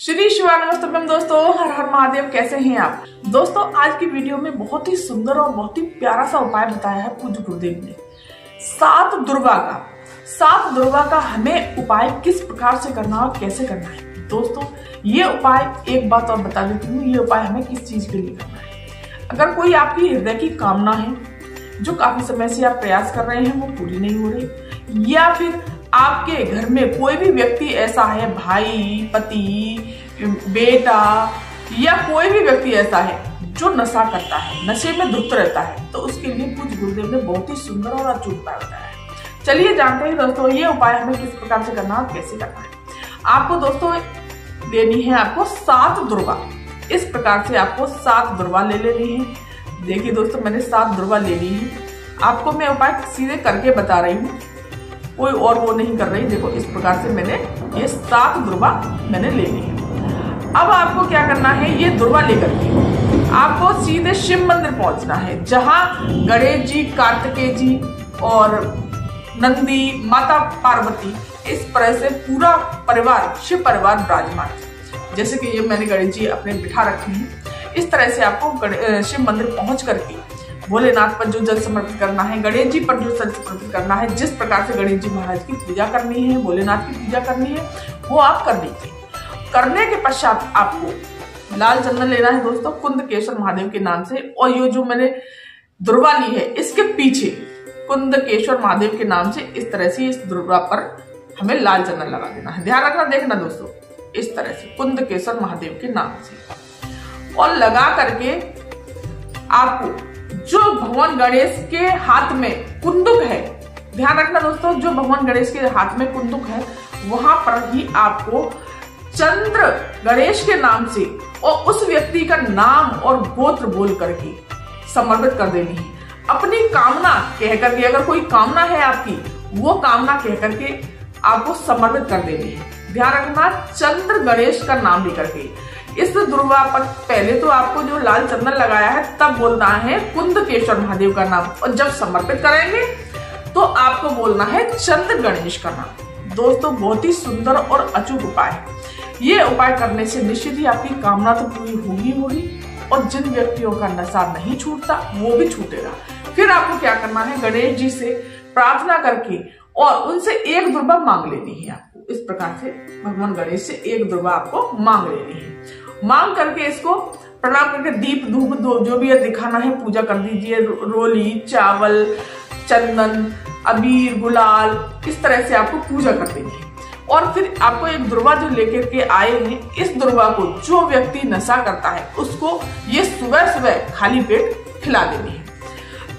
श्री शिवानमस्तुभ्यम दोस्तों, हर हर महादेव। कैसे हैं आप दोस्तों? आज की वीडियो में बहुत ही सुंदर और बहुत ही प्यारा सा उपाय बताया है पूज्य गुरुदेव ने। सात दुर्गा का हमें उपाय किस प्रकार से करना और कैसे करना है। दोस्तों ये उपाय, एक बात और बता देती हूँ, ये उपाय हमें किस चीज के लिए करना है। अगर कोई आपकी हृदय की कामना है जो काफी समय से आप प्रयास कर रहे हैं, वो पूरी नहीं हो रही, या फिर आपके घर में कोई भी व्यक्ति ऐसा है, भाई, पति, बेटा या कोई भी व्यक्ति ऐसा है जो नशा करता है, नशे में धुत रहता है, तो उसके लिए पूज्य गुरुदेव ने बहुत ही सुंदर और अचूक उपाय बताया है। चलिए जानते हैं दोस्तों ये उपाय हमें किस प्रकार से करना और कैसे करना है। आपको दोस्तों लेनी है आपको 7 दुर्गा। इस प्रकार से आपको 7 दुर्गा ले लेनी है। देखिए दोस्तों, मैंने 7 दुर्गा ले ली है। आपको मैं उपाय सीधे करके बता रही हूँ, कोई और वो नहीं कर रही। देखो इस प्रकार से मैंने ये 7 दुर्गा मैंने ले ली है। अब आपको क्या करना है, ये दुर्गा लेकर के आपको सीधे शिव मंदिर पहुंचना है, जहां गणेश जी, कार्तिकेय जी और नंदी, माता पार्वती, इस तरह से पूरा परिवार, शिव परिवार विराजमान है। जैसे कि ये मैंने गणेश जी अपने बिठा रखे हैं। इस तरह से आपको शिव मंदिर पहुंच करके भोलेनाथ पर जो जल समर्पित करना है, गणेश जी पर जो जल समर्पित करना है, जिस प्रकार से गणेश जी महाराज की पूजा करनी है, भोलेनाथ की पूजा करनी है, वो आप कर लीजिए। करने के पश्चात आपको लाल चंदन लेना है दोस्तों, कुंदकेश्वर महादेव के नाम से। और ये जो मैंने दुर्गा ली है, इसके पीछे कुंदकेश्वर महादेव के नाम से इस तरह से इस दुर्गा पर हमें लाल चंदन लगा देना है। ध्यान रखना, देखना दोस्तों, इस तरह से कुंदकेश्वर महादेव के नाम से। और लगा करके आपको जो भगवान गणेश के हाथ में कुंदुक है, ध्यान रखना दोस्तों, जो भगवान गणेश के हाथ में कुंदुक है, वहां पर ही आपको चंद्र गणेश के नाम से और उस व्यक्ति का नाम और गोत्र बोल करके समर्पित कर देनी है। अपनी कामना कह करके, अगर कोई कामना है आपकी, वो कामना कह करके आपको समर्पित कर देनी है। ध्यान रखना, चंद्र गणेश का नाम लेकर के इस दुर्गा पर पहले तो आपको जो लाल चंदन लगाया है तब बोलना है कुंदकेश्वर महादेव का नाम, और जब समर्पित करेंगे तो आपको बोलना है चंद्र गणेश का नाम। दोस्तों बहुत ही सुंदर और अचूक उपाय है। ये उपाय करने से निश्चित ही आपकी कामना तो पूरी होगी, और जिन व्यक्तियों का नशा नहीं छूटता वो भी छूटेगा। फिर आपको क्या करना है, गणेश जी से प्रार्थना करके और उनसे 1 दुर्गा मांग लेनी है। आपको इस प्रकार से भगवान गणेश से 1 दुर्गा आपको मांग लेनी है। मांग करके इसको प्रणाम करके दीप धूप जो भी है दिखाना है, पूजा कर दीजिए। रोली, चावल, चंदन, अबीर, गुलाल, इस तरह से आपको पूजा कर देनी है। और फिर आपको 1 दुर्गा जो लेकर के आए हैं, इस दुर्गा को जो व्यक्ति नशा करता है उसको ये सुबह सुबह खाली पेट खिला देनी है।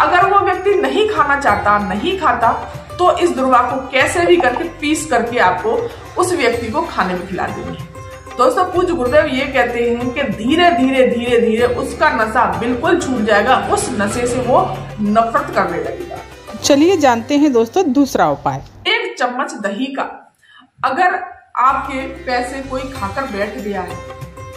अगर वो व्यक्ति नहीं खाना चाहता, नहीं खाता, तो इस दुर्गा को कैसे भी करके पीस करके आपको उस व्यक्ति को खाने में खिला देनी है। दोस्तों पूज्य गुरुदेव ये कहते हैं कि धीरे धीरे उसका नशा बिल्कुल छूट जाएगा, उस नशे से वो नफरत करने लगेगा। चलिए जानते हैं दोस्तों दूसरा उपाय। 1 चम्मच दही का, अगर आपके पैसे कोई खाकर बैठ गया है,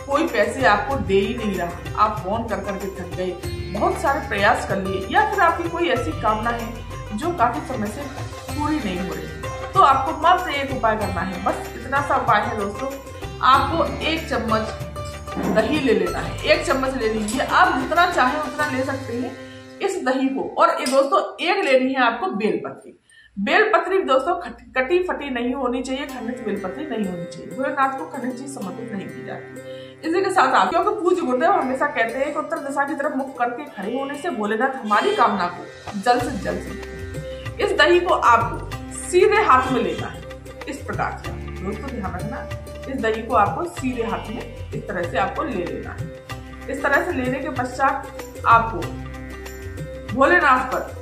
कोई पैसे आपको दे ही नहीं रहा, आप फोन कर करके थक गए, बहुत सारे प्रयास कर लिए, या फिर आपकी कोई ऐसी कामना है जो काफी समय से पूरी नहीं हो रही, तो आपको मात्र 1 उपाय करना है। बस इतना सा उपाय है दोस्तों। आपको 1 चम्मच दही ले लेना है। 1 चम्मच ले लीजिए, आप जितना चाहे उतना ले सकते हैं इस दही को। और ये दोस्तों 1 लेनी है आपको बेलपत्री। बेलपत्री दोस्तों कटी फटी नहीं होनी चाहिए, खनिज बेलपत्री नहीं होनी चाहिए। भोलेनाथ को खनिज चीज समर्पित नहीं की जाती। इसी के साथ आप, क्योंकि पूज्य गुरुदेव हमेशा कहते हैं कि उत्तर दिशा की तरफ मुख करके खड़े होने से भोलेनाथ हमारी कामना को जल्द से जल्द से। इस दही को आपको सीधे हाथ में लेना है, इस प्रकार से। दोस्तों ध्यान रखना, इस दही को आपको सीधे हाथ में इस तरह से आपको ले लेना है। इस तरह से लेने के पश्चात आपको भोलेनाथ पर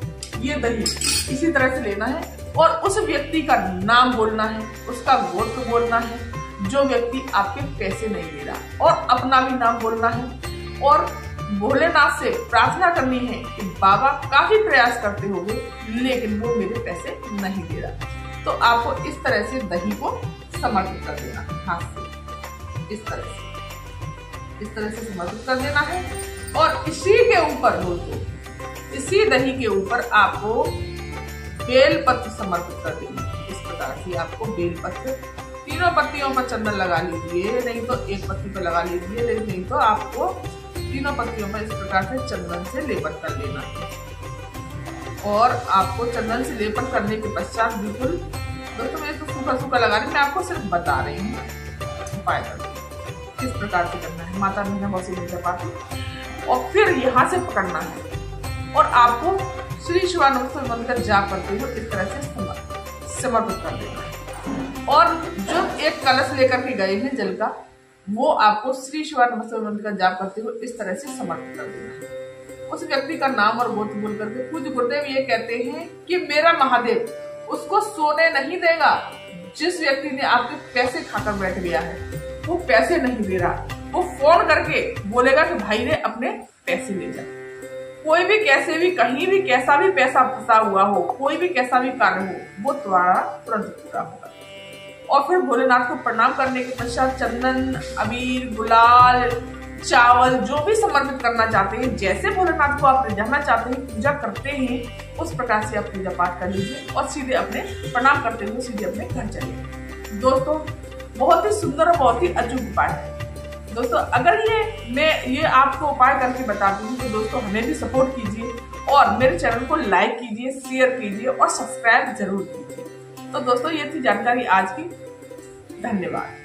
ये दही इसी तरह से लेना है और उस व्यक्ति का नाम बोलना है, उसका गोत्र बोलना है, जो व्यक्ति आपके पैसे नहीं दे रहा, और अपना भी नाम बोलना है। और भोलेनाथ से प्रार्थना करनी है कि बाबा काफी प्रयास करते होंगे लेकिन वो मेरे पैसे नहीं दे रहा। तो आपको इस तरह से दही को समर्पित कर देना है हाथ से, इस तरह से समर्पित कर देना है। और इसी के ऊपर दोस्तों, इसी दही के ऊपर आपको बेलपत्र समर्पित कर देना है। इस प्रकार से आपको बेलपत्र तीनों पत्तियों पर चंदन लगा लीजिए, नहीं तो एक पत्ती पर लगा लीजिए, नहीं तो आपको तीनों पत्तियों पर इस प्रकार से चंदन से लेपन कर लेना है। और आपको चंदन से लेपन करने के पश्चात बिल्कुल दोस्तों, मैं तो सूखा सूखा लगा रही हूँ, मैं आपको सिर्फ बता रही हूँ उपाय करके किस प्रकार से करना है। माता मीना बहुत सी नहीं कर पाती। और फिर यहाँ से पकड़ना है और आपको श्री शिवानंद मंत्र जाप करते हुए इस तरह से समर्पित कर देना है। और जो एक कलश लेकर के गए हैं जल का, वो आपको श्री शिवानंद मंत्र का जाप करते हुए इस तरह से समर्पित कर देना है। उस व्यक्ति का नाम और गोत्र बोल करके पूज्य गुरुदेव ये कहते हैं कि मेरा महादेव उसको सोने नहीं देगा। जिस व्यक्ति ने आपके पैसे खाकर बैठ गया है, वो पैसे नहीं दे रहा, वो फोन करके बोलेगा कि भाई ने अपने पैसे ले जा। कोई भी कैसे भी कहीं भी कैसा भी पैसा फंसा हुआ हो, कोई भी कैसा भी कार्य हो, वो तुम्हारा तुरंत पूरा होगा। और फिर भोलेनाथ को प्रणाम करने के पश्चात चंदन, अबीर, गुलाल, चावल जो भी समर्पित करना चाहते हैं, जैसे भोलेनाथ को आप रिझाना चाहते हैं, पूजा करते हैं, उस प्रकार से आप पूजा पाठ कर लीजिए और सीधे अपने प्रणाम करते हुए सीधे अपने घर चलिए। दोस्तों बहुत ही सुंदर और बहुत ही अचूक उपाय है। दोस्तों अगर मैं आपको उपाय करके बताती हूँ तो दोस्तों हमें भी सपोर्ट कीजिए और मेरे चैनल को लाइक कीजिए, शेयर कीजिए और सब्सक्राइब जरूर कीजिए। तो दोस्तों ये थी जानकारी आज की। धन्यवाद।